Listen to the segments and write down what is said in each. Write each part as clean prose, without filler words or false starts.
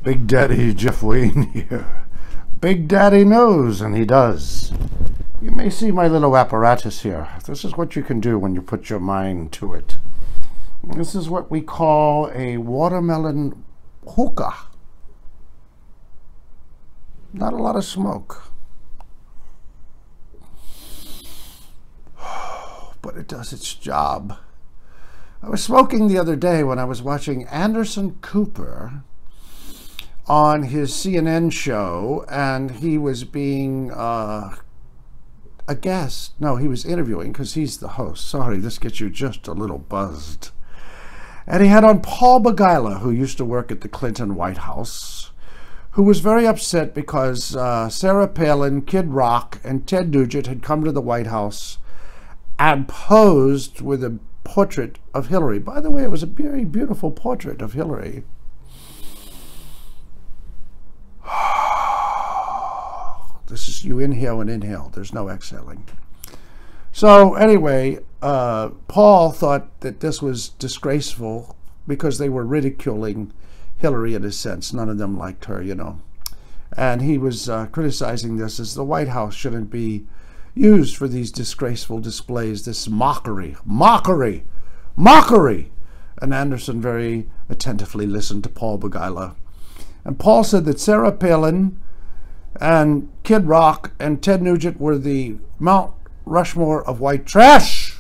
Big Daddy Jeff Wayne here. Big Daddy knows, and he does. You may see my little apparatus here. This is what you can do when you put your mind to it. This is what we call a watermelon hookah. Not a lot of smoke, but it does its job. I was smoking the other day when I was watching Anderson Cooper on his CNN show, and he was being a guest. No, he was interviewing, because he's the host. Sorry, this gets you just a little buzzed. And he had on Paul Begala, who used to work at the Clinton White House, who was very upset because Sarah Palin, Kid Rock, and Ted Nugent had come to the White House and posed with a portrait of Hillary. By the way, it was a very beautiful portrait of Hillary. This is, you inhale and inhale. There's no exhaling. So anyway, Paul thought that this was disgraceful because they were ridiculing Hillary in a sense. None of them liked her, you know. And he was criticizing this as the White House shouldn't be used for these disgraceful displays, this mockery. And Anderson very attentively listened to Paul Begala. And Paul said that Sarah Palin and Kid Rock and Ted Nugent were the Mount Rushmore of white trash.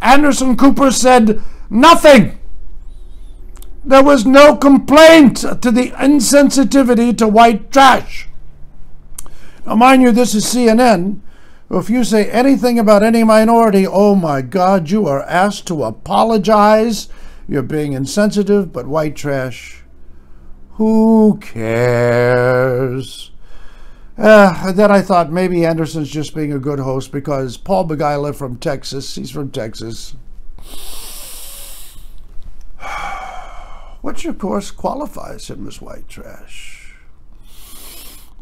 Anderson Cooper said nothing. There was no complaint to the insensitivity to white trash. Now, mind you, this is CNN. If you say anything about any minority, oh my God, you are asked to apologize. You're being insensitive, but white trash, who cares? Then I thought maybe Anderson's just being a good host because Paul Begala from Texas, he's from Texas, which of course qualifies him as white trash.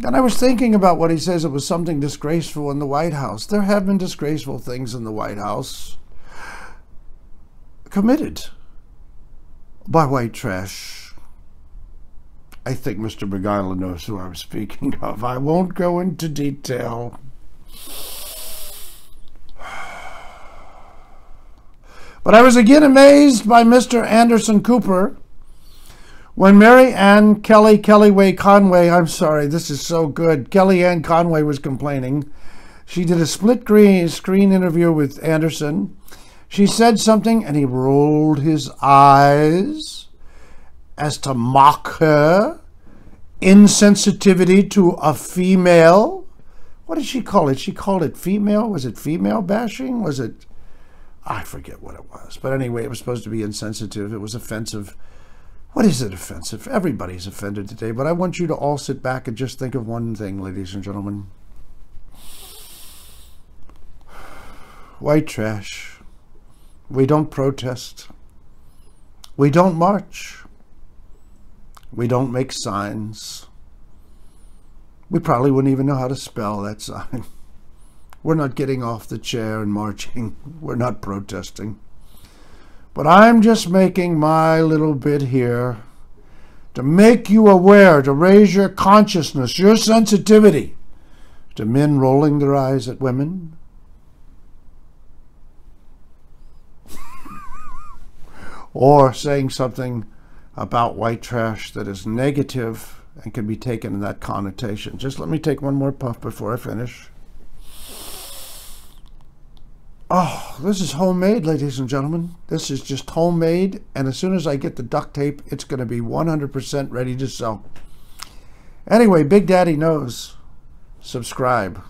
And I was thinking about what he says, it was something disgraceful in the White House. There have been disgraceful things in the White House committed by white trash. I think Mr. Begala knows who I'm speaking of. I won't go into detail. But I was again amazed by Mr. Anderson Cooper when Mary Ann Kellyway Conway, I'm sorry, this is so good, Kellyanne Conway was complaining. She did a split screen interview with Anderson. She said something and he rolled his eyes as to mock her insensitivity to a female. What did she call it? She called it female? Was it female bashing? Was it? I forget what it was. But anyway, it was supposed to be insensitive. It was offensive. What is it offensive? Everybody's offended today. But I want you to all sit back and just think of one thing, ladies and gentlemen. White trash. We don't protest. We don't march. We don't make signs. We probably wouldn't even know how to spell that sign. We're not getting off the chair and marching. We're not protesting. But I'm just making my little bit here to make you aware, to raise your consciousness, your sensitivity to men rolling their eyes at women, or saying something about white trash that is negative and can be taken in that connotation. Just let me take one more puff before I finish. Oh, this is homemade, ladies and gentlemen. This is just homemade, and as soon as I get the duct tape, it's going to be 100% ready to sell. Anyway, Big Daddy knows. Subscribe.